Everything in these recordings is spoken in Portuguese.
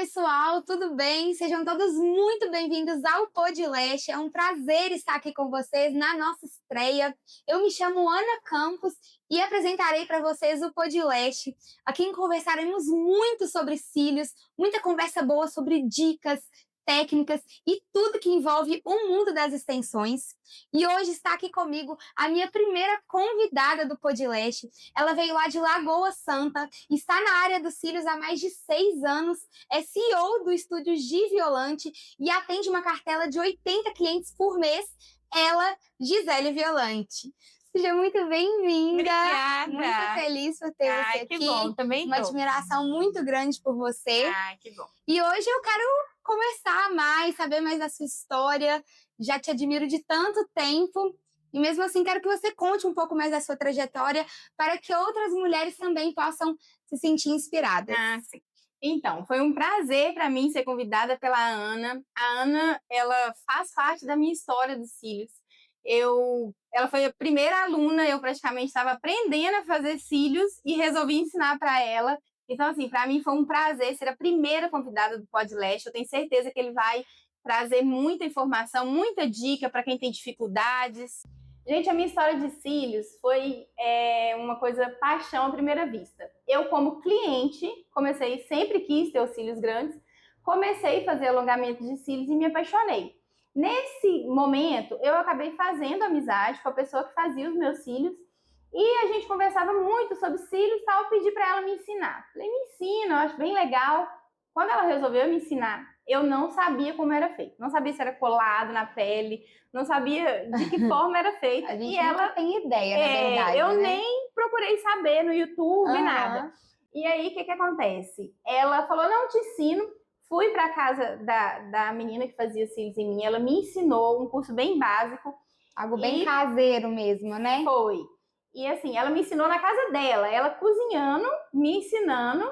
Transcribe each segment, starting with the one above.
pessoal, tudo bem? Sejam todos muito bem-vindos ao Podleste. É um prazer estar aqui com vocês na nossa estreia. Eu me chamo Ana Campos e apresentarei para vocês o Podleste. Aqui conversaremos muito sobre cílios, muita conversa boa sobre dicas, técnicas e tudo que envolve o mundo das extensões. E hoje está aqui comigo a minha primeira convidada do Podleste. Ela veio lá de Lagoa Santa, está na área dos cílios há mais de 6 anos, é CEO do estúdio Gi Violante e atende uma cartela de 80 clientes por mês. Ela, Gisele Violante. Seja muito bem-vinda. Obrigada. Muito feliz por ter você aqui. Que bom, também uma admiração muito grande por você. Que bom. E hoje eu quero conversar mais, saber mais da sua história. Já te admiro de tanto tempo. E mesmo assim, quero que você conte um pouco mais da sua trajetória para que outras mulheres também possam se sentir inspiradas. Sim. Então, foi um prazer para mim ser convidada pela Ana. A Ana, ela faz parte da minha história dos cílios. Ela foi a primeira aluna, eu praticamente estava aprendendo a fazer cílios e resolvi ensinar para ela. Então, assim, para mim foi um prazer ser a primeira convidada do Podleste. Eu tenho certeza que ele vai trazer muita informação, muita dica para quem tem dificuldades. Gente, a minha história de cílios foi uma coisa paixão à primeira vista. Eu, como cliente, sempre quis ter os cílios grandes, comecei a fazer alongamento de cílios e me apaixonei. Nesse momento, eu acabei fazendo amizade com a pessoa que fazia os meus cílios e a gente conversava muito sobre cílios e tal, eu pedi para ela me ensinar. Falei, me ensina, eu acho bem legal. Quando ela resolveu me ensinar, eu não sabia como era feito. Não sabia se era colado na pele, não sabia de que forma era feito. A gente nunca tem ideia, na verdade, eu né? nem procurei saber no YouTube, nada. E aí, o que acontece? Ela falou, não, te ensino. Fui para a casa da menina que fazia cílios em mim, ela me ensinou um curso bem básico. Algo bem caseiro mesmo, né? Foi. E assim, ela me ensinou na casa dela, ela cozinhando, me ensinando,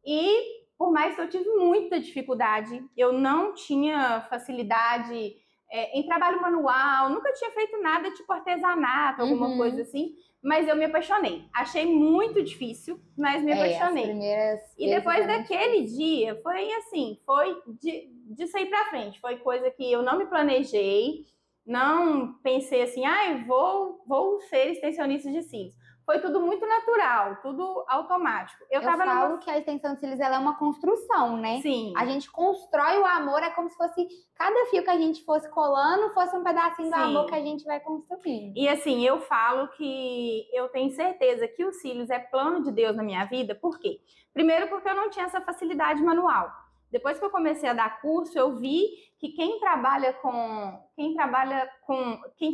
e por mais que eu tive muita dificuldade, eu não tinha facilidade em trabalho manual, nunca tinha feito nada tipo artesanato, alguma coisa assim, mas eu me apaixonei. Achei muito difícil, mas me apaixonei. E depois daquele dia, foi assim, foi de sair pra frente, foi coisa que eu não me planejei, não pensei assim, vou ser extensionista de cílios. Foi tudo muito natural, tudo automático. Eu falo que a extensão de cílios ela é uma construção, né? Sim. A gente constrói o amor, é como se fosse cada fio que a gente fosse colando, fosse um pedacinho do amor que a gente vai construindo. E assim, eu falo que eu tenho certeza que os cílios é plano de Deus na minha vida, por quê? Primeiro porque eu não tinha essa facilidade manual. Depois que eu comecei a dar curso, eu vi que quem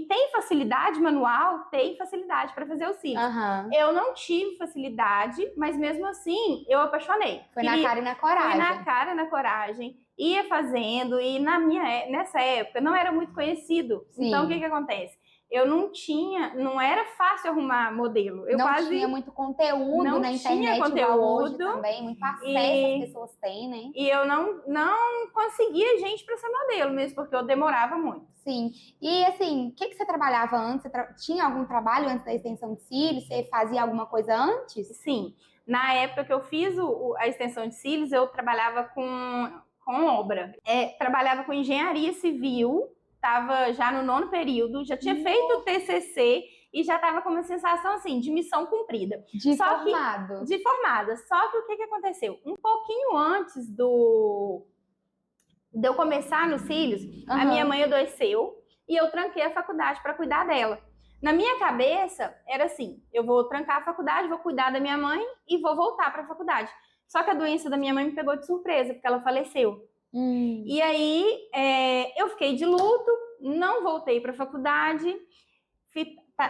tem facilidade manual, tem facilidade para fazer os cílios. Eu não tive facilidade, mas mesmo assim, eu apaixonei. Foi na cara e na coragem. Foi na cara e na coragem. Ia fazendo, e nessa época não era muito conhecido. Sim. Então, o que acontece? Eu não era fácil arrumar modelo. Não tinha muito conteúdo na internet, igual hoje também, muito acesso as pessoas têm, né? E eu não conseguia gente para ser modelo mesmo, porque eu demorava muito. Sim. E assim, o que você trabalhava antes? Você tinha algum trabalho antes da extensão de cílios? Você fazia alguma coisa antes? Sim. Na época que eu fiz a extensão de cílios, eu trabalhava com obra. Trabalhava com engenharia civil, estava já no 9º período, já tinha feito o TCC e já estava com uma sensação assim, de missão cumprida. De formada. Só que o que aconteceu? Um pouquinho antes de eu começar nos cílios, a minha mãe adoeceu e eu tranquei a faculdade para cuidar dela. Na minha cabeça, era assim, eu vou trancar a faculdade, vou cuidar da minha mãe e vou voltar para a faculdade. Só que a doença da minha mãe me pegou de surpresa, porque ela faleceu. E aí, eu fiquei de luto, não voltei para a faculdade.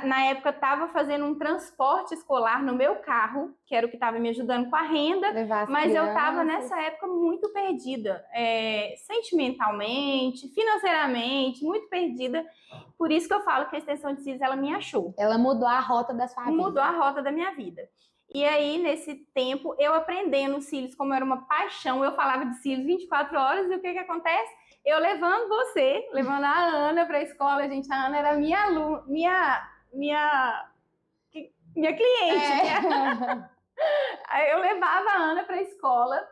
Na época, estava fazendo um transporte escolar no meu carro, que era o que estava me ajudando com a renda, mas eu estava nessa época muito perdida, sentimentalmente, financeiramente, muito perdida. Por isso que eu falo que a extensão de cílios, ela me achou. Ela mudou a rota da sua vida. Mudou a rota da minha vida. E aí, nesse tempo, eu aprendendo os cílios como era uma paixão, eu falava de cílios 24 horas, e o que acontece? Eu levando a Ana para a escola, gente, a Ana era minha cliente. Aí eu levava a Ana para a escola,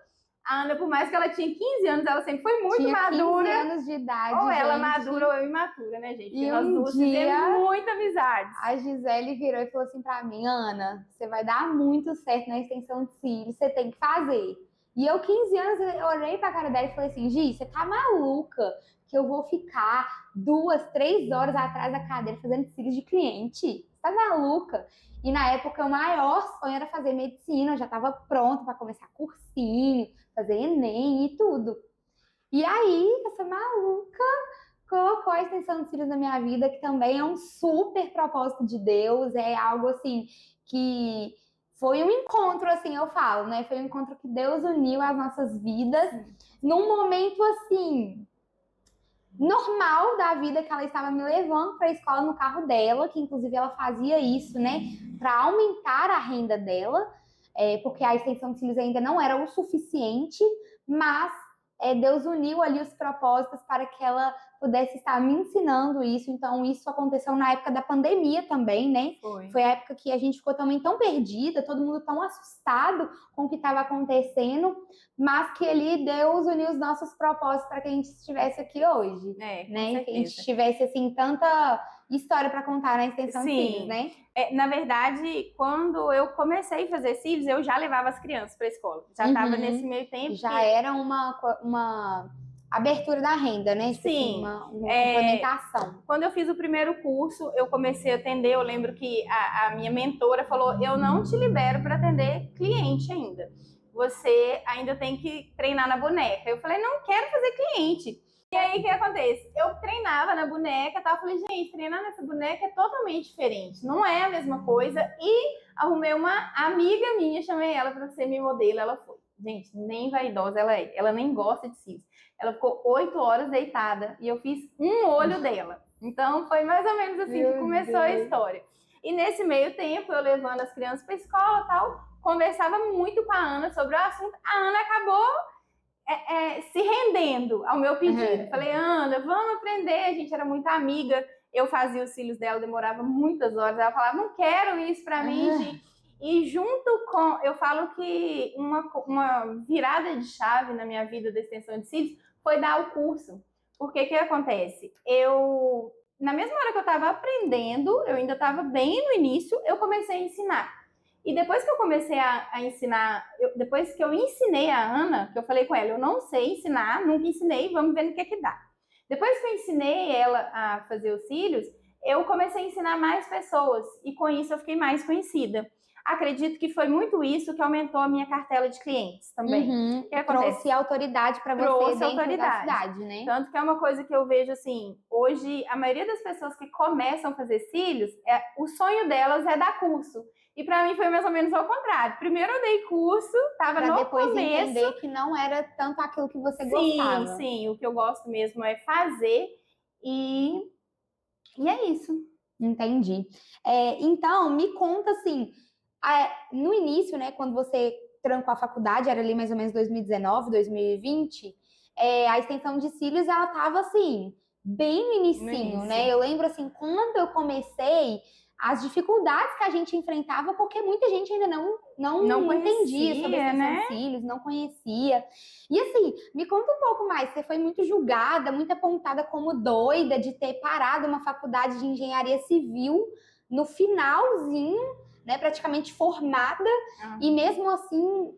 A Ana, por mais que ela tinha 15 anos, ela sempre foi muito Tinha madura. 15 anos de idade, Ou ela gente. madura ou eu imatura, né, gente? E Nós um duas dia, fizemos muita amizade. a Gisele virou e falou assim pra mim, Ana, você vai dar muito certo na extensão de cílios, você tem que fazer. E eu, 15 anos, eu olhei pra cara dela e falei assim, Gi, você tá maluca que eu vou ficar 2, 3 horas atrás da cadeira fazendo cílios de cliente? Você tá maluca? E na época, o maior sonho era fazer medicina, eu já tava pronta pra começar cursinho, fazer Enem e tudo. E aí, essa maluca colocou a extensão de cílios na minha vida, que também é um super propósito de Deus, é algo assim que foi um encontro, assim, eu falo, né? Foi um encontro que Deus uniu as nossas vidas num momento assim normal da vida, que ela estava me levando para a escola no carro dela, que inclusive ela fazia isso, né, para aumentar a renda dela, porque a extensão de cílios ainda não era o suficiente, mas Deus uniu ali os propósitos para que ela pudesse estar me ensinando isso. Então, isso aconteceu na época da pandemia também, né? Foi a época que a gente ficou também tão perdida, todo mundo tão assustado com o que estava acontecendo, mas que ali Deus uniu os nossos propósitos para que a gente estivesse aqui hoje, né? Que a gente tivesse, assim, tanta história para contar na extensão de cílios, né? Na verdade, quando eu comecei a fazer cílios, eu já levava as crianças para a escola. Já estava nesse meio tempo. Já era uma abertura da renda, né? Sim. Assim, uma complementação. Quando eu fiz o primeiro curso, eu comecei a atender. Eu lembro que a minha mentora falou: eu não te libero para atender cliente ainda. Você ainda tem que treinar na boneca. Eu falei: não quero fazer cliente. E aí, o que acontece? Eu treinava na boneca, tá? Eu falei, gente, treinar nessa boneca é totalmente diferente. Não é a mesma coisa. E arrumei uma amiga minha, chamei ela para ser minha modelo. Ela foi. Gente, nem vaidosa ela é. Ela nem gosta de cílios. Ela ficou 8 horas deitada e eu fiz um olho dela. Então, foi mais ou menos assim que começou a história. E nesse meio tempo, eu levando as crianças para a escola e tal, conversava muito com a Ana sobre o assunto. A Ana acabou se rendendo ao meu pedido. Falei, Ana, vamos aprender. A gente era muito amiga. Eu fazia os cílios dela, demorava muitas horas. Ela falava, não quero isso para mim. E junto com... Eu falo que uma virada de chave na minha vida da extensão de cílios foi dar o curso. Porque o que acontece? Na mesma hora que eu estava aprendendo, eu ainda estava bem no início, eu comecei a ensinar. E depois que eu comecei a ensinar, depois que eu ensinei a Ana, que eu falei com ela, eu não sei ensinar, nunca ensinei, vamos ver no que dá. Depois que eu ensinei ela a fazer os cílios, eu comecei a ensinar mais pessoas e com isso eu fiquei mais conhecida. Acredito que foi muito isso que aumentou a minha cartela de clientes também. O que acontece? Trouxe autoridade para você dentro da cidade, né? Tanto que é uma coisa que eu vejo assim, hoje a maioria das pessoas que começam a fazer cílios, o sonho delas é dar curso. E para mim foi mais ou menos ao contrário. Primeiro eu dei curso, estava no depois começo. Entender que não era tanto aquilo que você gostava. Sim, o que eu gosto mesmo é fazer e é isso. Entendi. Então, me conta assim, no início, né, quando você trancou a faculdade, era ali mais ou menos 2019, 2020, a extensão de cílios, ela tava assim, bem no inicinho, né? Eu lembro assim, quando eu comecei, as dificuldades que a gente enfrentava, porque muita gente ainda não entendia sobre a extensão de cílios, não conhecia. E assim, me conta um pouco mais, você foi muito julgada, muito apontada como doida de ter parado uma faculdade de engenharia civil no finalzinho, né, praticamente formada, e mesmo assim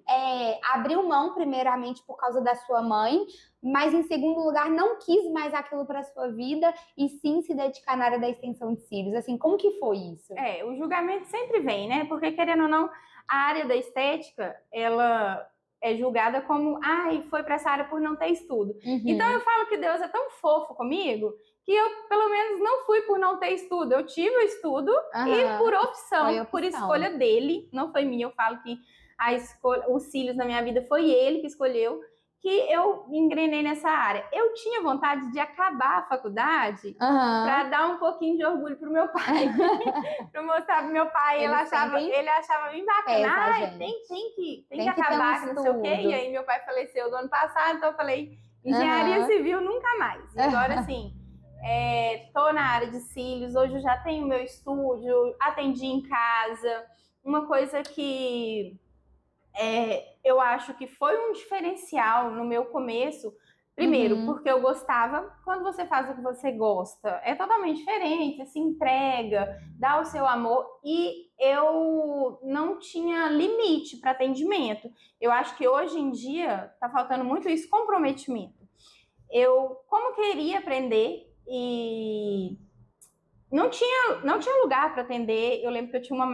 abriu mão primeiramente por causa da sua mãe, mas em segundo lugar não quis mais aquilo para sua vida e sim se dedicar na área da extensão de cílios. Assim, como que foi isso? O julgamento sempre vem, né? Porque querendo ou não, a área da estética, ela é julgada como, foi para essa área por não ter estudo. Então eu falo que Deus é tão fofo comigo que eu, pelo menos, não fui por não ter estudo. Eu tive o estudo e por opção, por escolha dele, não foi minha. Eu falo que os cílios na minha vida foi ele que escolheu, que eu engrenei nessa área. Eu tinha vontade de acabar a faculdade para dar um pouquinho de orgulho pro meu pai. Para mostrar pro meu pai, ele achava bem bacana. Tem que acabar, que não sei o quê. E aí meu pai faleceu do ano passado, então eu falei, engenharia civil nunca mais. E agora, assim, tô na área de cílios, hoje eu já tenho meu estúdio, atendi em casa. Uma coisa que Eu acho que foi um diferencial no meu começo. Primeiro, porque eu gostava. Quando você faz o que você gosta, é totalmente diferente. Você se entrega, dá o seu amor. E eu não tinha limite para atendimento. Eu acho que hoje em dia está faltando muito isso, comprometimento. Eu, como queria aprender e não tinha lugar para atender. Eu lembro que eu tinha uma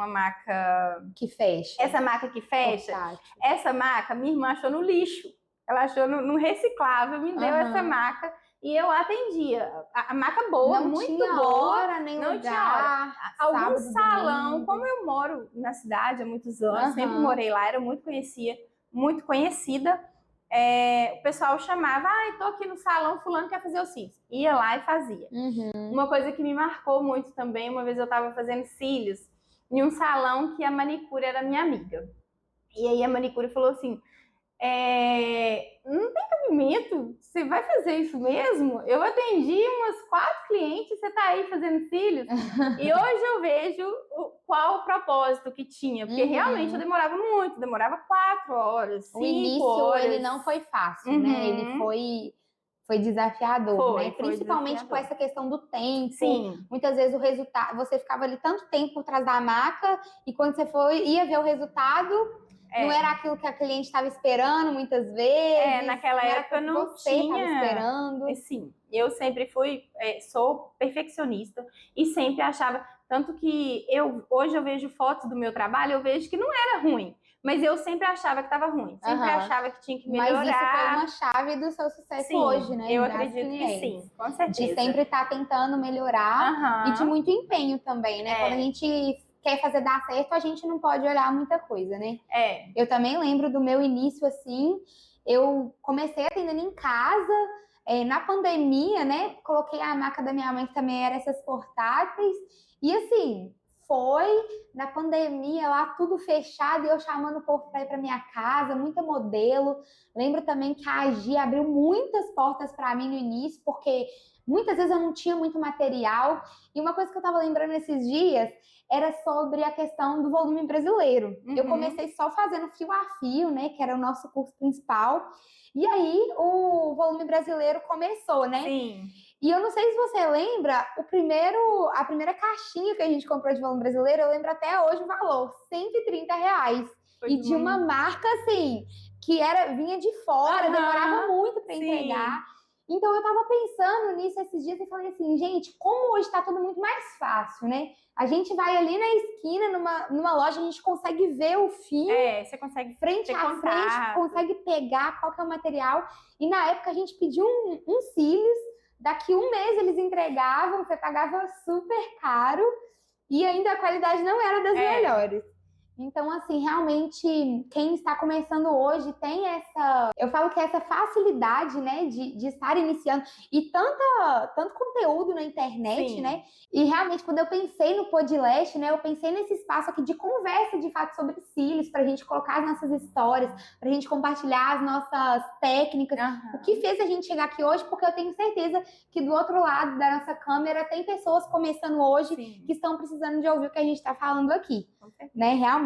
maca que fecha. Essa maca que fecha, Portátil. essa maca minha irmã achou no lixo. Ela achou no reciclável, me deu essa maca e eu atendia. A maca boa, não muito tinha boa. Hora, nem não lugar, tinha hora. Algum sábado, salão, domingo. como eu moro na cidade há muitos anos, sempre morei lá, era muito conhecida. O pessoal chamava, tô aqui no salão, fulano quer fazer o cílios. Ia lá e fazia. Uma coisa que me marcou muito também, uma vez eu estava fazendo cílios em um salão que a manicure era minha amiga. E aí a manicure falou assim, não tem cabimento? Você vai fazer isso mesmo? Eu atendi umas 4 clientes, você tá aí fazendo cílios? E hoje eu vejo qual o propósito que tinha, porque realmente eu demorava muito, demorava 4 horas, 5 horas. O início, ele não foi fácil, né? Ele foi desafiador, né? Principalmente desafiador. Com essa questão do tempo. Sim. Muitas vezes o resultado, você ficava ali tanto tempo por trás da maca e quando você ia ver o resultado, não era aquilo que a cliente estava esperando muitas vezes. Naquela época não você tinha. Estava esperando. Sim, eu sempre sou perfeccionista e sempre achava, tanto que hoje eu vejo fotos do meu trabalho, eu vejo que não era ruim. Mas eu sempre achava que estava ruim, sempre achava que tinha que melhorar. Mas isso foi uma chave do seu sucesso hoje, né? Eu acredito que sim, com certeza. De sempre estar tentando melhorar e de muito empenho também, né? Quando a gente quer fazer dar certo, a gente não pode olhar muita coisa, né? Eu também lembro do meu início assim, eu comecei atendendo em casa, na pandemia, né? Coloquei a maca da minha mãe, que também era essas portáteis, e assim, foi na pandemia lá tudo fechado e eu chamando o povo para ir para minha casa, muita modelo. Lembro também que a Agi abriu muitas portas para mim no início, porque muitas vezes eu não tinha muito material. E uma coisa que eu estava lembrando esses dias era sobre a questão do volume brasileiro. Eu comecei só fazendo fio a fio, né, que era o nosso curso principal. E aí o volume brasileiro começou, né? Sim. E eu não sei se você lembra, a primeira caixinha que a gente comprou de volume brasileiro, eu lembro até hoje o valor, R$130. E de uma marca, assim, que vinha de fora, demorava muito para entregar. Então eu tava pensando nisso esses dias e falei assim, gente, como hoje tá tudo muito mais fácil, né? A gente vai ali na esquina, numa loja, a gente consegue ver o fio. Você consegue frente a frente, consegue pegar qual que é o material. E na época a gente pediu um cílios, daqui um mês eles entregavam, você pagava super caro e ainda a qualidade não era das melhores. Então, assim, realmente, quem está começando hoje tem eu falo que essa facilidade, né, de estar iniciando e tanto conteúdo na internet, né, e realmente quando eu pensei no Podlast, né, eu pensei nesse espaço aqui de conversa, de fato, sobre cílios, para a gente colocar as nossas histórias, para a gente compartilhar as nossas técnicas, o que fez a gente chegar aqui hoje, porque eu tenho certeza que do outro lado da nossa câmera tem pessoas começando hoje que estão precisando de ouvir o que a gente está falando aqui, né, realmente.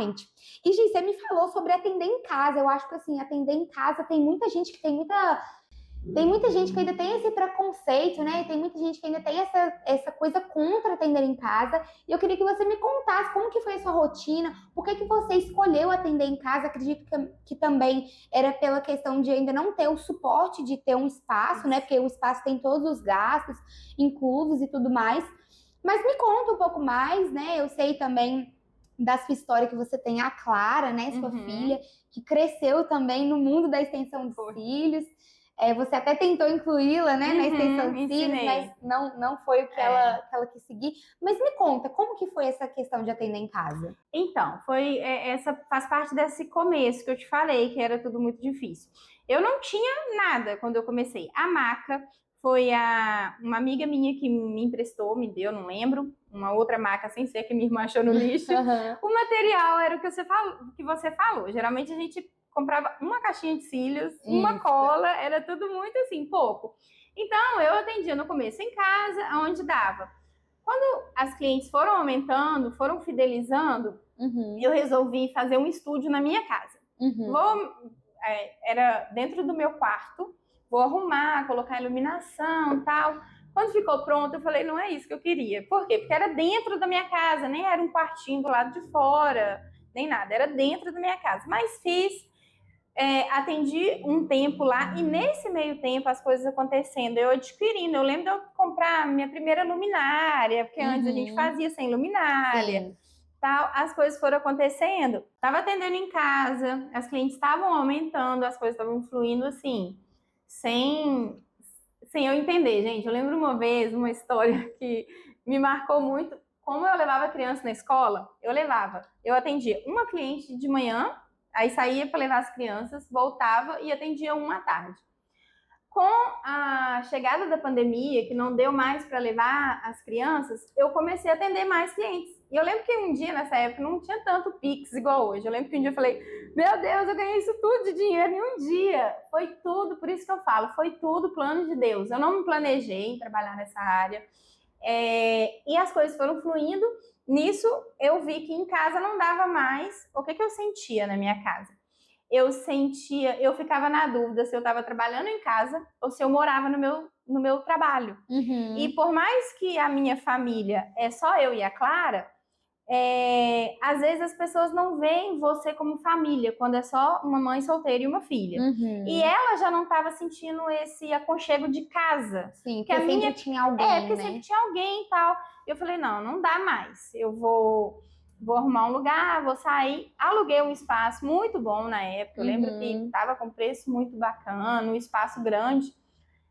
E, Gi, você me falou sobre atender em casa. Eu acho que, assim, atender em casa tem muita gente que tem muita gente que ainda tem esse preconceito, né? Tem muita gente que ainda tem essa coisa contra atender em casa. E eu queria que você me contasse como que foi a sua rotina, por que você escolheu atender em casa. Acredito que também era pela questão de ainda não ter o suporte de ter um espaço, né? Porque o espaço tem todos os gastos inclusos e tudo mais. Mas me conta um pouco mais, né? Eu sei também da sua história que você tem a Clara, né, sua filha, que cresceu também no mundo da extensão de cílios. Você até tentou incluí-la, né, na extensão de cílios, mas não foi o que ela quis seguir. Mas me conta, como que foi essa questão de atender em casa? Então, essa faz parte desse começo que eu te falei, que era tudo muito difícil. Eu não tinha nada quando eu comecei. A maca foi uma amiga minha que me emprestou, me deu, não lembro, uma outra maca sem ser que minha irmã achou no lixo. O material era o que você falou. Geralmente a gente comprava uma caixinha de cílios, uma cola, era tudo muito assim, pouco. Então eu atendia no começo em casa, onde dava. Quando as clientes foram aumentando, foram fidelizando, eu resolvi fazer um estúdio na minha casa. Era dentro do meu quarto, vou arrumar, colocar iluminação e tal. Quando ficou pronto, eu falei, não é isso que eu queria. Por quê? Porque era dentro da minha casa, nem era um quartinho do lado de fora, nem nada, era dentro da minha casa. Mas atendi um tempo lá, e nesse meio tempo as coisas acontecendo, eu adquirindo. Eu lembro de eu comprar minha primeira luminária, porque antes a gente fazia sem luminária. Tal, as coisas foram acontecendo. Estava atendendo em casa, as clientes estavam aumentando, as coisas estavam fluindo assim, sem eu entender, gente. Eu lembro uma vez, uma história que me marcou muito. Como eu levava criança na escola, eu atendia uma cliente de manhã, aí saía para levar as crianças, voltava e atendia uma à tarde. Com a chegada da pandemia, que não deu mais para levar as crianças, eu comecei a atender mais clientes. E eu lembro que um dia, nessa época, não tinha tanto Pix igual hoje. Eu lembro que um dia eu falei, meu Deus, eu ganhei isso tudo de dinheiro em um dia. Foi tudo, por isso que eu falo, foi tudo plano de Deus. Eu não me planejei em trabalhar nessa área. E as coisas foram fluindo. Nisso, eu vi que em casa não dava mais. O que eu sentia na minha casa? Eu ficava na dúvida se eu estava trabalhando em casa ou se eu morava no meu trabalho. E por mais que a minha família é só eu e a Clara, às vezes as pessoas não veem você como família, quando é só uma mãe solteira e uma filha. E ela já não estava sentindo esse aconchego de casa. Sim, porque sempre tinha alguém, porque sempre tinha alguém e tal. Eu falei, não dá mais. Eu vou arrumar um lugar, vou sair. Aluguei um espaço muito bom na época. Eu lembro que estava com preço muito bacana, um espaço grande.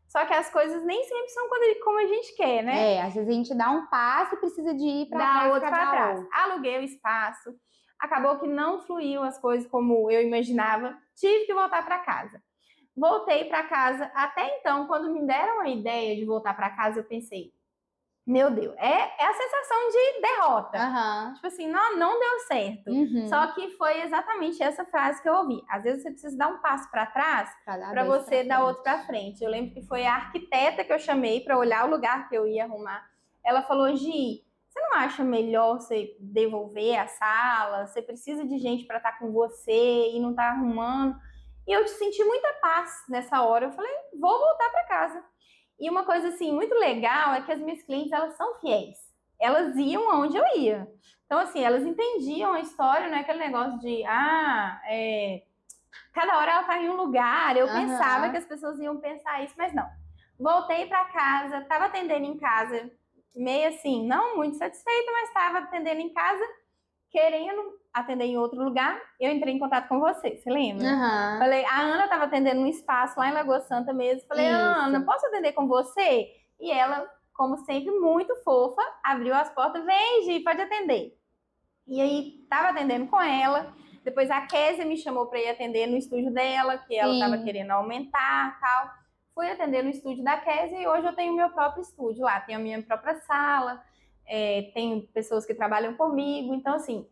Só que as coisas nem sempre são como a gente quer, né? Às vezes a gente dá um passo e precisa de ir para trás. Aluguei o espaço. Acabou que não fluiu as coisas como eu imaginava. Tive que voltar para casa. Voltei para casa. Até então, quando me deram a ideia de voltar para casa, eu pensei, meu Deus, é a sensação de derrota. Tipo assim, não deu certo. Só que foi exatamente essa frase que eu ouvi. Às vezes você precisa dar um passo para trás para você dar outro para frente. Eu lembro que foi a arquiteta que eu chamei para olhar o lugar que eu ia arrumar. Ela falou, Gi, você não acha melhor você devolver a sala? Você precisa de gente para estar com você e não tá arrumando. E eu senti muita paz nessa hora. Eu falei, vou voltar para casa. E uma coisa, assim, muito legal é que as minhas clientes, elas são fiéis. Elas iam aonde eu ia. Então, assim, elas entendiam a história, não é aquele negócio de, cada hora ela tá em um lugar. Eu pensava que as pessoas iam pensar isso, mas não. Voltei para casa, estava atendendo em casa, meio assim, não muito satisfeita, mas estava atendendo em casa, querendo atender em outro lugar. Eu entrei em contato com você lembra? Falei, a Ana estava atendendo um espaço lá em Lagoa Santa mesmo. Falei, Ana, posso atender com você? E ela, como sempre, muito fofa, abriu as portas, vem, Gi, pode atender. E aí, estava atendendo com ela. Depois a Kézia me chamou para ir atender no estúdio dela, que ela estava querendo aumentar, tal. Fui atender no estúdio da Kézia e hoje eu tenho meu próprio estúdio lá. Tenho a minha própria sala, tenho pessoas que trabalham comigo. Então, assim,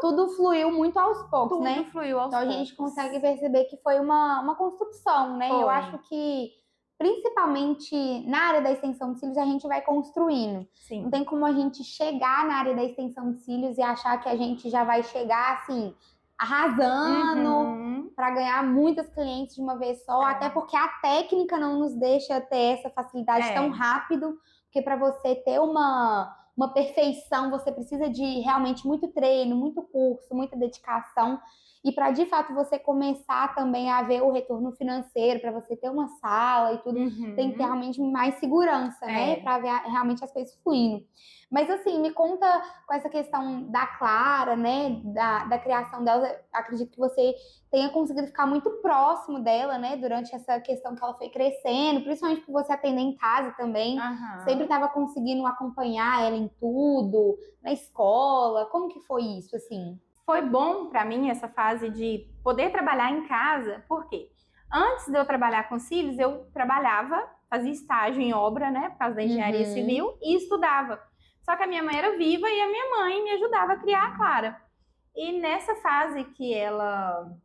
tudo fluiu muito aos poucos, tudo né? Tudo fluiu aos poucos. Então a gente consegue perceber que foi uma construção, né? Eu acho que, principalmente na área da extensão de cílios, a gente vai construindo. Sim. Não tem como a gente chegar na área da extensão de cílios e achar que a gente já vai chegar, assim, arrasando para ganhar muitas clientes de uma vez só. Até porque a técnica não nos deixa ter essa facilidade tão rápido. Porque para você ter uma perfeição, você precisa de realmente muito treino, muito curso, muita dedicação. E para, de fato, você começar também a ver o retorno financeiro, para você ter uma sala e tudo, tem que ter realmente mais segurança, né? Para ver realmente as coisas fluindo. Mas, assim, me conta com essa questão da Clara, né? Da criação dela. Acredito que você tenha conseguido ficar muito próximo dela, né? Durante essa questão que ela foi crescendo, principalmente por você atender em casa também. Sempre estava conseguindo acompanhar ela em tudo, na escola. Como que foi isso, assim? Foi bom para mim essa fase de poder trabalhar em casa, porque antes de eu trabalhar com cílios, eu trabalhava, fazia estágio em obra, né? Por causa da engenharia civil, e estudava. Só que a minha mãe era viva e a minha mãe me ajudava a criar a Clara. E nessa fase que ela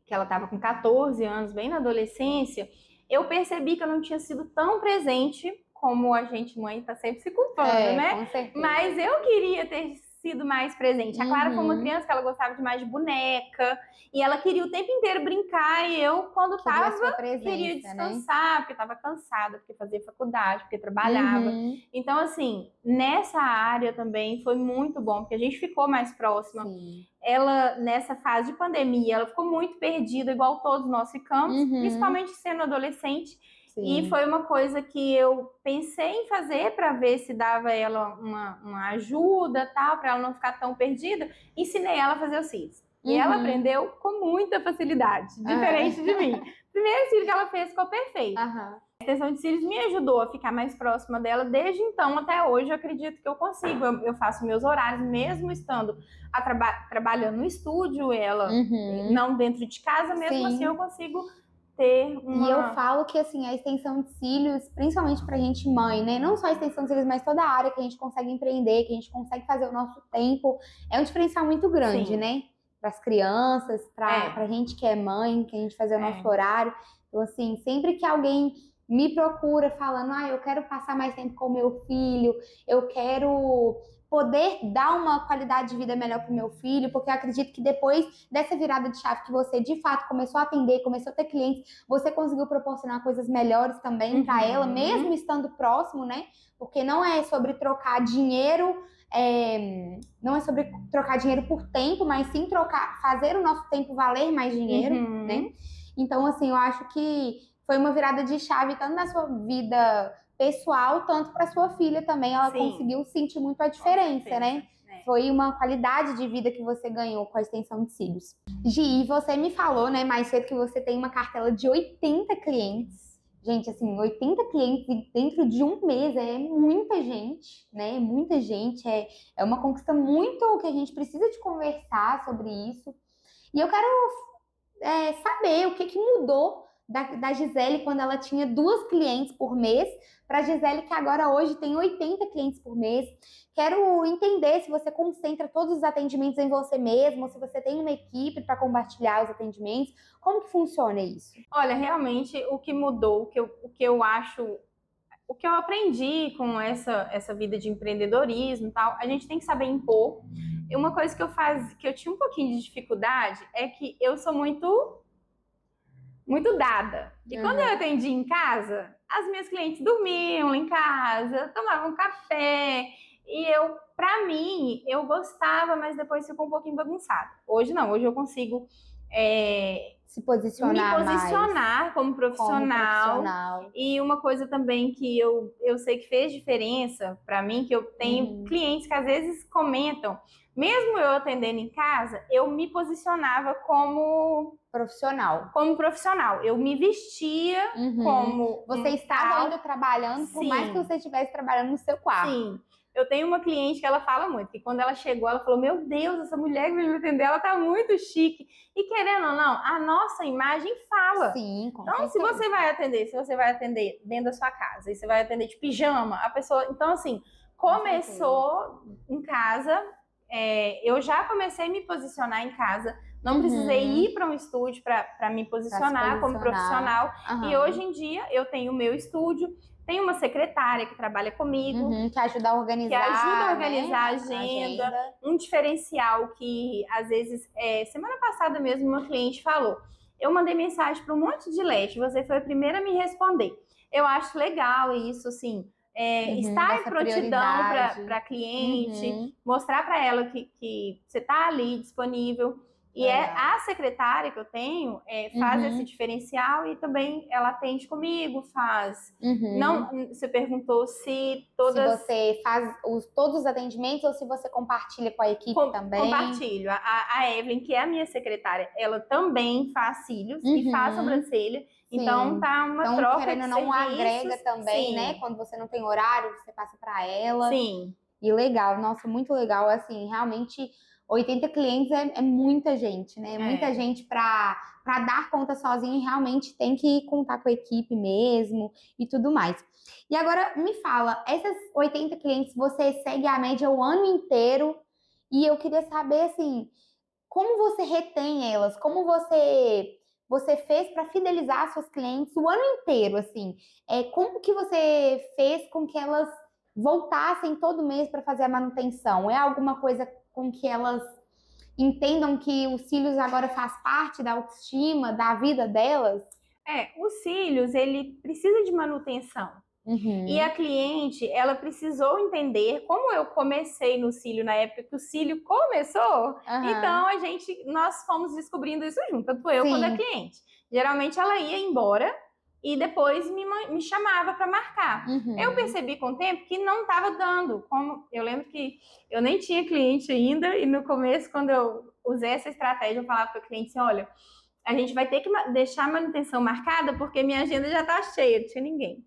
estava com 14 anos, bem na adolescência, eu percebi que eu não tinha sido tão presente como a gente, mãe, está sempre se culpando, né? Com certeza. Mas eu queria ter sido mais presente. A Clara foi uma criança que ela gostava demais de boneca, e ela queria o tempo inteiro brincar, e eu, quando Queria a tava, sua presença, queria né? descansar, porque estava cansada, porque fazia faculdade, porque trabalhava. Então, assim, nessa área também foi muito bom, porque a gente ficou mais próxima. Sim. Ela, nessa fase de pandemia, ela ficou muito perdida, igual todos nós ficamos, principalmente sendo adolescente. Sim. E foi uma coisa que eu pensei em fazer para ver se dava ela uma ajuda, tal, para ela não ficar tão perdida. Ensinei ela a fazer os cílios. E ela aprendeu com muita facilidade, diferente de mim. O primeiro cílio que ela fez ficou perfeito. A extensão de cílios me ajudou a ficar mais próxima dela. Desde então até hoje, eu acredito que eu consigo. Eu faço meus horários, mesmo estando trabalhando no estúdio, ela não dentro de casa, mesmo assim eu consigo ter uma... E eu falo que, assim, a extensão de cílios, principalmente pra gente mãe, né? Não só a extensão de cílios, mas toda a área que a gente consegue empreender, que a gente consegue fazer o nosso tempo, é um diferencial muito grande, né? Para as crianças, pra gente que é mãe, que a gente fazer o nosso horário. Então, assim, sempre que alguém me procura falando, eu quero passar mais tempo com o meu filho, eu quero poder dar uma qualidade de vida melhor para o meu filho, porque eu acredito que depois dessa virada de chave que você de fato começou a atender, começou a ter clientes, você conseguiu proporcionar coisas melhores também para ela, mesmo estando próximo, né? Porque não é sobre trocar dinheiro, não é sobre trocar dinheiro por tempo, mas sim fazer o nosso tempo valer mais dinheiro, né? Então, assim, eu acho que foi uma virada de chave tanto na sua vida pessoal, tanto para sua filha também, ela conseguiu sentir muito a diferença, né? Foi uma qualidade de vida que você ganhou com a extensão de cílios. Gi, você me falou, né, mais cedo que você tem uma cartela de 80 clientes. Gente, assim, 80 clientes dentro de um mês é muita gente, né? Muita gente, é uma conquista muito que a gente precisa de conversar sobre isso. E eu quero saber o que mudou da Gisele quando ela tinha 2 clientes por mês para a Gisele que agora hoje tem 80 clientes por mês. Quero entender se você concentra todos os atendimentos em você mesmo, ou se você tem uma equipe para compartilhar os atendimentos. Como que funciona isso? Olha, realmente o que mudou, o que eu acho, o que eu aprendi com essa vida de empreendedorismo e tal, a gente tem que saber impor. E uma coisa que eu tinha um pouquinho de dificuldade é que eu sou muito dada. E quando eu atendi em casa, as minhas clientes dormiam lá em casa, tomavam café, e pra mim, eu gostava, mas depois ficou um pouquinho bagunçado. Hoje não, hoje eu consigo me posicionar como profissional. E uma coisa também que eu sei que fez diferença para mim, que eu tenho clientes que às vezes comentam, mesmo eu atendendo em casa, eu me posicionava como profissional. Eu me vestia como você estava indo trabalhando, por mais que você estivesse trabalhando no seu quarto. Sim. Eu tenho uma cliente que ela fala muito, que quando ela chegou, ela falou, meu Deus, essa mulher que veio me atender, ela tá muito chique. E querendo ou não, a nossa imagem fala. Sim, com então, se você vai atender dentro da sua casa, e você vai atender de pijama, a pessoa... Então, assim, começou em casa, eu já comecei a me posicionar em casa, não precisei ir para um estúdio para me posicionar como profissional. E hoje em dia, eu tenho o meu estúdio, tem uma secretária que trabalha comigo. Que ajuda a organizar, a agenda. Um diferencial que, às vezes, semana passada mesmo, uma cliente falou, eu mandei mensagem para um monte de leste, você foi a primeira a me responder. Eu acho legal isso, assim, estar em prontidão para cliente, mostrar para ela que você está ali disponível. E a secretária que eu tenho faz esse diferencial e também ela atende comigo, faz. Não, você perguntou se todas... Se você faz todos os atendimentos ou se você compartilha com a equipe também? Compartilho. A Evelyn, que é a minha secretária, ela também faz cílios e faz sobrancelha. Então tá uma troca querendo de não serviços. Agrega também, né? Quando você não tem horário, você passa para ela. Sim. E legal, nossa, muito legal. Assim, realmente 80 clientes é muita gente, né? Muita gente para dar conta sozinho, realmente tem que contar com a equipe mesmo e tudo mais. E agora me fala, essas 80 clientes você segue a média o ano inteiro e eu queria saber assim, como você retém elas? Como você fez para fidelizar suas clientes o ano inteiro, assim? Como que você fez com que elas voltassem todo mês para fazer a manutenção? É alguma coisa com que elas entendam que os cílios agora faz parte da autoestima, da vida delas? Os cílios, ele precisa de manutenção. E a Uhum. cliente, ela precisou entender, como eu comecei no cílio na época que o cílio começou, então Aham. nós fomos descobrindo isso junto, tanto eu quanto a Sim. cliente. Geralmente ela ia embora e depois me chamava para marcar. Eu Uhum. percebi com o tempo que não estava dando. Como eu lembro que eu nem tinha cliente ainda, e no começo, quando eu usei essa estratégia, eu falava para o cliente assim: olha, a gente vai ter que deixar a manutenção marcada porque minha agenda já está cheia, não tinha ninguém.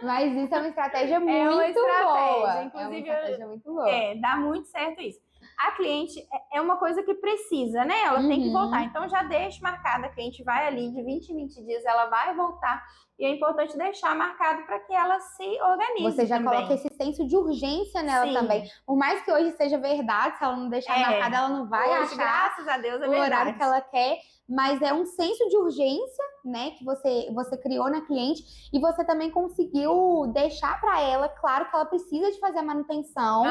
Mas isso é uma estratégia É uma muito estratégia, boa. É uma inclusive, estratégia muito boa. dá muito certo isso. A cliente é uma coisa que precisa, né? Ela tem que voltar. Uhum. Então já deixa marcada, a cliente vai ali de 20 em 20 dias, ela vai voltar. E é importante deixar marcado para que ela se Você organize já coloca também. esse senso de urgência nela também. Sim, Por mais que hoje seja verdade, se ela não deixar marcada, ela não vai hoje, achar graças a Deus, é o horário que verdade. ela quer, mas é um senso de urgência, né, que você criou na cliente e você também conseguiu deixar para ela claro que ela precisa de fazer a manutenção,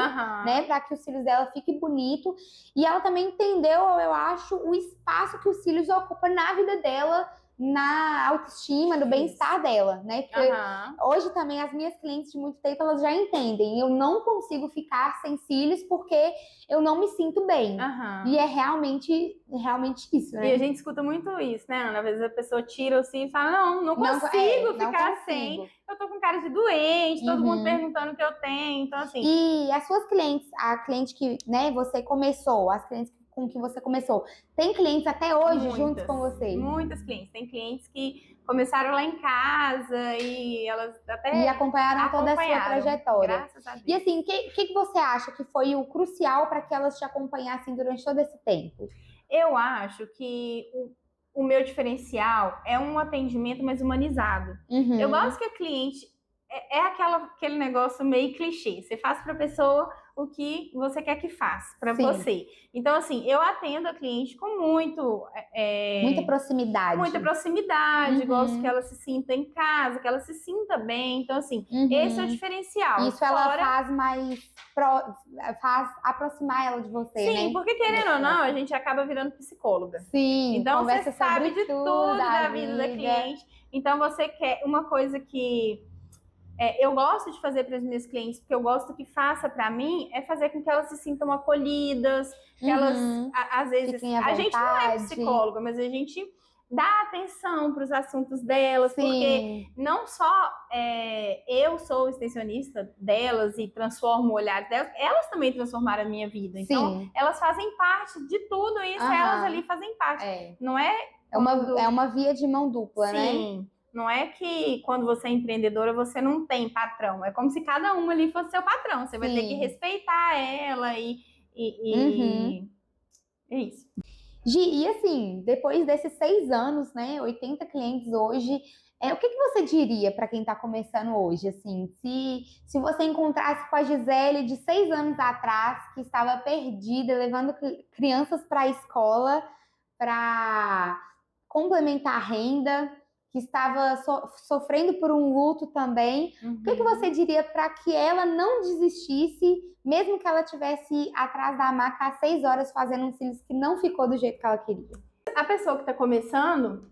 né, Aham. para que os cílios dela fiquem bonito, e ela também entendeu, eu acho, o espaço que os cílios ocupam na vida dela, na autoestima, no Isso. bem-estar dela, né? Porque Aham. hoje também as minhas clientes de muito tempo elas já entendem. Eu não consigo ficar sem cílios porque eu não me sinto bem. E Aham. é realmente isso, E a né? gente escuta muito isso, né, Ana? Às vezes a pessoa tira o cílio e fala: não, não consigo Não ficar sem, consigo. eu tô com cara de doente, todo mundo Uhum. perguntando o que eu tenho. Então, assim, E as suas clientes, a cliente que, né, você começou, as clientes com que você começou, tem clientes até hoje juntos muitas, com você? muitas clientes. Tem clientes que começaram lá em casa e elas E até acompanharam toda a sua acompanharam, trajetória. graças a E Deus. assim, o que você acha que foi o crucial para que elas te acompanhassem durante todo esse tempo? Eu acho que o meu diferencial é um atendimento mais humanizado. Eu gosto Uhum. que a cliente é aquele negócio meio clichê. Você faz para a pessoa o que você quer que faça para Sim, você. Então, assim, eu atendo a cliente com muita muita proximidade. proximidade, gosto que Uhum. ela se sinta em casa, que ela se sinta bem. Então, assim, esse é o Uhum. diferencial. Isso ela Fora, faz mais faz aproximar ela de você, sim, né? porque querendo ou não, a gente acaba virando psicóloga. Sim, Então você conversa sabe sobre de tudo tudo da da vida da vida. cliente. Então você quer uma coisa que eu gosto de fazer para as minhas clientes, porque eu gosto que faça para mim, é fazer com que elas se sintam acolhidas, que elas, Uhum. às vezes, Fiquem à a gente não é vontade. psicóloga, mas a gente dá atenção para os assuntos delas, porque Sim, não só eu sou extensionista delas e transformo o olhar delas, elas também transformaram a minha vida. Então, sim. elas fazem parte de tudo isso, elas ali Aham. fazem parte. É. Não é É quando. uma via de mão dupla, né? Sim, não é que quando você é empreendedora você não tem patrão. É como se cada uma ali fosse seu patrão. Você vai ter que Sim. respeitar ela Uhum. e é isso. Gi, e assim, depois desses 6 anos, né, 80 clientes hoje, o que que você diria para quem está começando hoje, assim, se você encontrasse com a Gisele de 6 anos atrás, que estava perdida, levando crianças para a escola para complementar a renda, que estava sofrendo por um luto também, o que que você Uhum. diria para que ela não desistisse, mesmo que ela tivesse atrás da maca há 6 horas fazendo um cílios que não ficou do jeito que ela queria? A pessoa que está começando,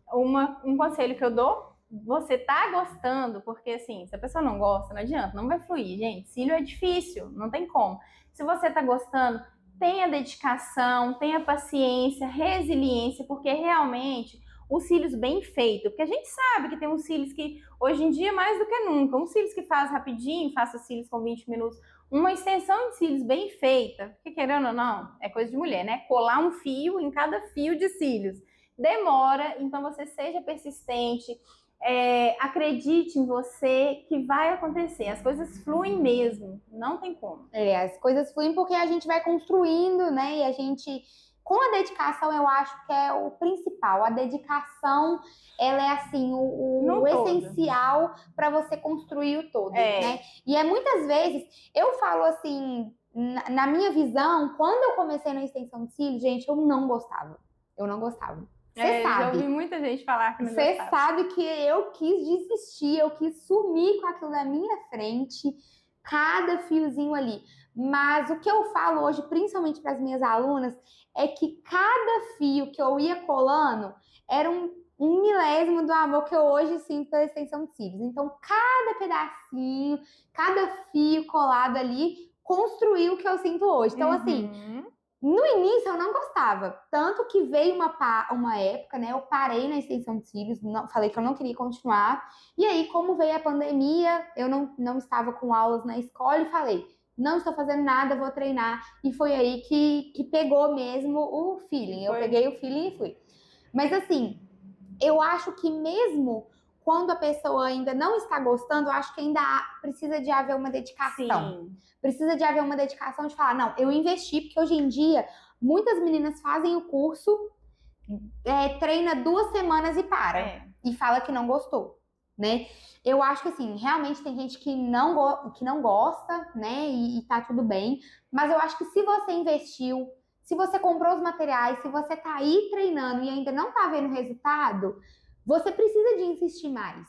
um conselho que eu dou, você tá gostando, porque assim, se a pessoa não gosta, não adianta, não vai fluir, gente. Cílio é difícil, não tem como. Se você tá gostando, tenha dedicação, tenha paciência, resiliência, porque realmente os cílios bem feitos, porque a gente sabe que tem uns cílios que hoje em dia mais do que nunca, uns cílios que faz rapidinho, faça cílios com 20 minutos, uma extensão de cílios bem feita, porque querendo ou não, é coisa de mulher, né? Colar um fio em cada fio de cílios. Demora, então você seja persistente, acredite em você que vai acontecer. As coisas fluem mesmo, não tem como. As coisas fluem porque a gente vai construindo, né? E a gente, com a dedicação, eu acho que é o principal. A dedicação, ela é assim, o No todo. essencial para você construir o todo, né? É, E é muitas vezes, eu falo assim, na minha visão, quando eu comecei na extensão de cílios, gente, eu não gostava. Eu não gostava. Você já ouvi sabe. muita gente falar que não Você gostava. sabe que eu quis desistir, eu quis sumir com aquilo na minha frente. cada fiozinho ali. Mas o que eu falo hoje, principalmente para as minhas alunas, é que cada fio que eu ia colando era um milésimo do amor que eu hoje sinto pela extensão de cílios. Então, cada pedacinho, cada fio colado ali construiu o que eu sinto hoje. Então, assim, no início eu não gostava, tanto que veio uma época, né? Eu parei na extensão de cílios, falei que eu não queria continuar. E aí, como veio a pandemia, eu não estava com aulas na escola e falei, não estou fazendo nada, vou treinar. E foi aí que pegou mesmo o feeling. Eu peguei o feeling e fui. Mas assim, eu acho que mesmo quando a pessoa ainda não está gostando, eu acho que ainda precisa de haver uma dedicação. Sim. Precisa de haver uma dedicação de falar, não, eu investi, porque hoje em dia muitas meninas fazem o curso, treina 2 semanas e para. E fala que não gostou, né? Eu acho que assim, realmente tem gente que não gosta, né? E tá tudo bem. Mas eu acho que se você investiu, se você comprou os materiais, se você tá aí treinando e ainda não tá vendo resultado, você precisa de insistir mais.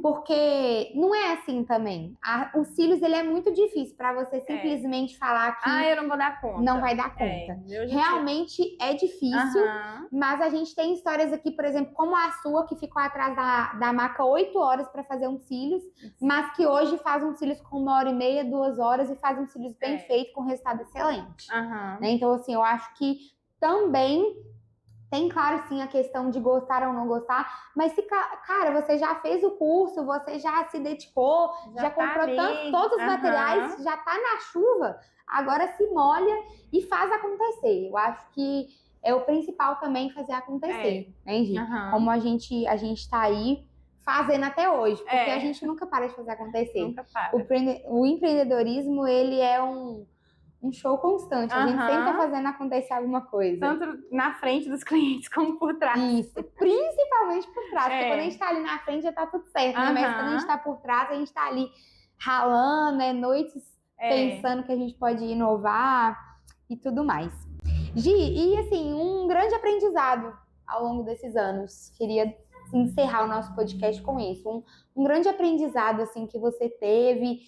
Porque não é assim também. O cílios, ele é muito difícil para você simplesmente falar que... eu não vou dar conta. Não vai dar conta. Realmente é difícil, mas a gente tem histórias aqui, por exemplo, como a sua, que ficou atrás da maca 8 horas para fazer um cílios, mas que hoje faz um cílios com 1h30, 2 horas e faz um cílios bem feito, com resultado excelente. Né? Então, assim, eu acho que também... Tem, claro, sim, a questão de gostar ou não gostar, mas se, cara, você já fez o curso, você já se dedicou, já comprou todos os materiais, já tá na chuva, agora se molha e faz acontecer. Eu acho que é o principal também fazer acontecer, né, Gi? Como a gente tá aí fazendo até hoje, porque a gente nunca para de fazer acontecer. Nunca para. O empreendedorismo, ele é um show constante, a gente sempre tá fazendo acontecer alguma coisa. Tanto na frente dos clientes como por trás. Isso, principalmente por trás, porque quando a gente tá ali na frente já tá tudo certo, né? Mas quando a gente tá por trás, a gente tá ali ralando, né? Noites pensando que a gente pode inovar e tudo mais. Gi, e assim, um grande aprendizado ao longo desses anos, queria encerrar o nosso podcast com isso, um grande aprendizado assim que você teve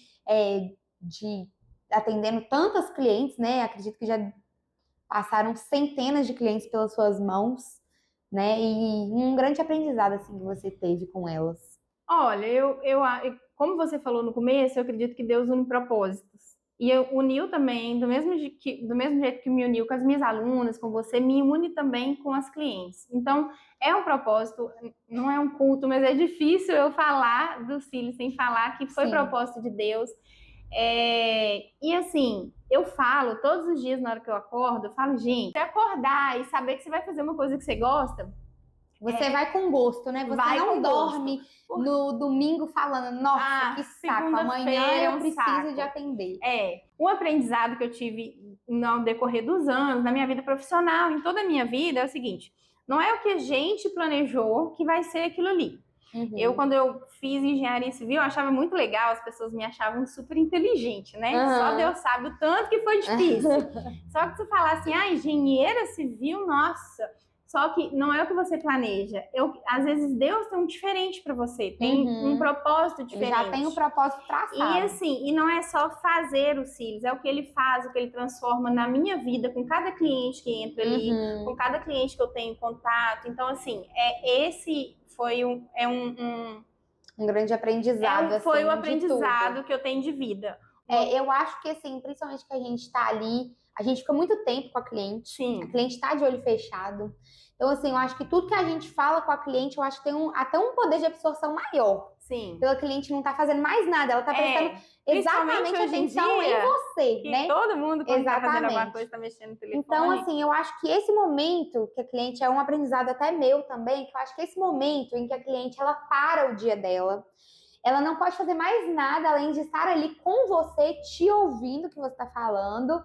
de atendendo tantas clientes, né? Acredito que já passaram centenas de clientes pelas suas mãos, né? E um grande aprendizado assim que você teve com elas. Olha, como você falou no começo, eu acredito que Deus une propósitos. E uniu também, do mesmo jeito que me uniu com as minhas alunas, com você, me une também com as clientes. Então, é um propósito, não é um culto, mas é difícil eu falar do cílios sem falar que foi propósito de Deus. E assim, eu falo todos os dias na hora que eu acordo, eu falo, gente, acordar e saber que você vai fazer uma coisa que você gosta, você vai com gosto, né? Você não dorme no domingo falando, nossa, que saco, amanhã eu preciso de atender. Um aprendizado que eu tive no decorrer dos anos, na minha vida profissional, em toda a minha vida, é o seguinte, não é o que a gente planejou que vai ser aquilo ali. Quando eu fiz engenharia civil, eu achava muito legal, as pessoas me achavam super inteligente, né? Só Deus sabe o tanto que foi difícil. Só que se falar assim, engenheira civil, nossa, só que não é o que você planeja. Às vezes Deus tem um diferente para você, tem um propósito diferente. Ele já tem um propósito traçado. E assim, e não é só fazer os cílios, é o que ele faz, o que ele transforma na minha vida, com cada cliente que entra ali, com cada cliente que eu tenho contato. Então, assim, esse foi um grande aprendizado. Foi o aprendizado que eu tenho de vida. Eu acho que, assim, principalmente que a gente tá ali, a gente fica muito tempo com a cliente. Sim. A cliente tá de olho fechado. Então, assim, eu acho que tudo que a gente fala com a cliente, eu acho que tem até um poder de absorção maior. Sim. Pela cliente não tá fazendo mais nada, ela tá prestando exatamente atenção em você, né? Todo mundo, quando tá fazendo alguma coisa, tá mexendo no telefone. Então, assim, eu acho que esse momento que a cliente, é um aprendizado até meu também, que eu acho que esse momento em que a cliente, ela para o dia dela, ela não pode fazer mais nada além de estar ali com você, te ouvindo o que você tá falando,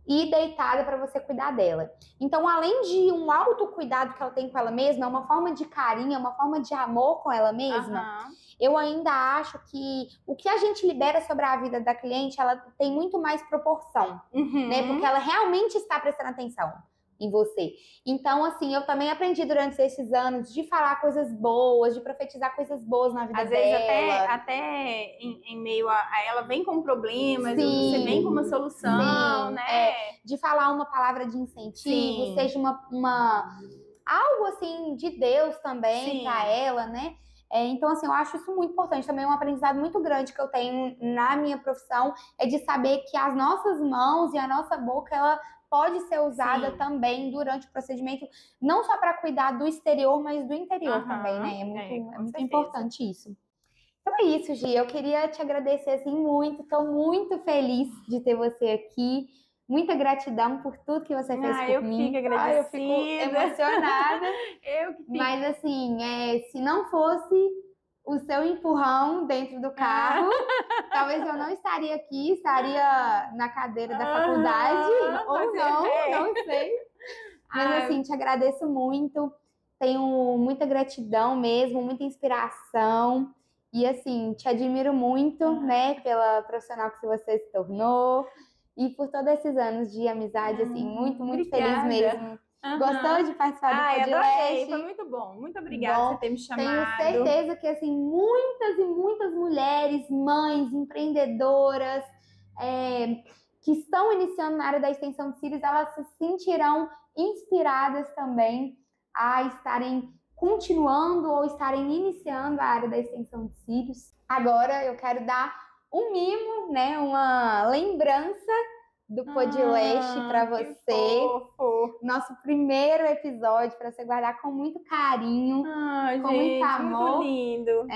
e deitada para você cuidar dela. Então, além de um autocuidado que ela tem com ela mesma, é uma forma de carinho, é uma forma de amor com ela mesma, eu ainda acho que o que a gente libera sobre a vida da cliente, ela tem muito mais proporção, né? Porque ela realmente está prestando atenção. em você. Então, assim, eu também aprendi durante esses anos de falar coisas boas, de profetizar coisas boas na vida Às vezes dela. até em meio a ela vem com problemas, você vem com Sim, uma solução, sim, né? de falar uma palavra de incentivo, Sim, seja algo assim de Deus também para sim, ela, né? Então, assim, eu acho isso muito importante. Também um aprendizado muito grande que eu tenho na minha profissão é de saber que as nossas mãos e a nossa boca, ela pode ser usada sim. também durante o procedimento, não só para cuidar do exterior, mas do interior também, Aham, né? É com muito certeza. importante isso. Então é isso, Gi. Eu queria te agradecer assim muito. Estou muito feliz de ter você aqui. Muita gratidão por tudo que você fez Ah, por eu que fico mim. Ai, eu fico agradecida. emocionada. Eu que Mas fico. assim, se não fosse o seu empurrão dentro do Ah, carro, talvez eu não estaria aqui, estaria na cadeira da faculdade, aham, ou não sei. Mas Ah, assim, te agradeço muito, tenho muita gratidão mesmo, muita inspiração. E assim, te admiro muito, né, pela profissional que você se tornou e por todos esses anos de amizade, assim, muito, muito feliz obrigada. mesmo. Gostou Aham. de participar do Ai, adorei. Foi Podcast? muito bom. Muito obrigada por você Bom, ter me tenho chamado. certeza que assim muitas e muitas mulheres, mães, empreendedoras, é, que estão iniciando na área da extensão de cílios, elas se sentirão inspiradas também a estarem continuando ou estarem iniciando a área da extensão de cílios. Agora eu quero dar um mimo, né, uma lembrança do Podileste para Que você, fofo. nosso primeiro episódio para você guardar com muito carinho, Ah, com muito gente, muito amor, lindo.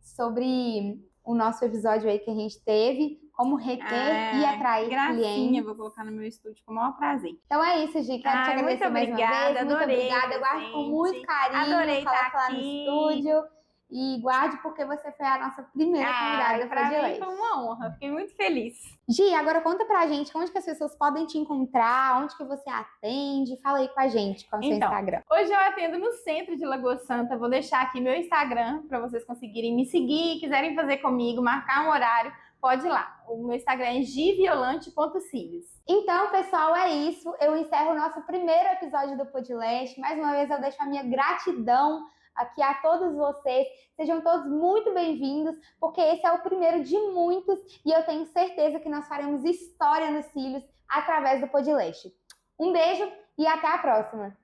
sobre o nosso episódio aí que a gente teve, como reter e Ah, que atrair gracinha. clientes. Vou colocar no meu estúdio com o maior prazer. Então é isso, Gi. Quero te Ai, muito agradecer mais uma vez. obrigada. Muito Adorei o obrigada. Eu guardo com muito presente. carinho. Adorei estar Coloca lá no aqui. estúdio. E guarde porque você foi a nossa primeira convidada Ai, da para mim foi Podileste. uma honra. Fiquei muito feliz. Gi, agora conta pra gente onde que as pessoas podem te encontrar, onde que você atende. Fala aí com a gente, com o seu Então, Instagram. hoje eu atendo no centro de Lagoa Santa. Vou deixar aqui meu Instagram para vocês conseguirem me seguir, quiserem fazer comigo, marcar um horário, pode ir lá. O meu Instagram é giviolante.cílios. Então, pessoal, é isso. Eu encerro o nosso primeiro episódio do Podcast. Mais uma vez, eu deixo a minha gratidão aqui a todos vocês. Sejam todos muito bem-vindos, porque esse é o primeiro de muitos e eu tenho certeza que nós faremos história nos cílios através do Podcast. Um beijo e até a próxima!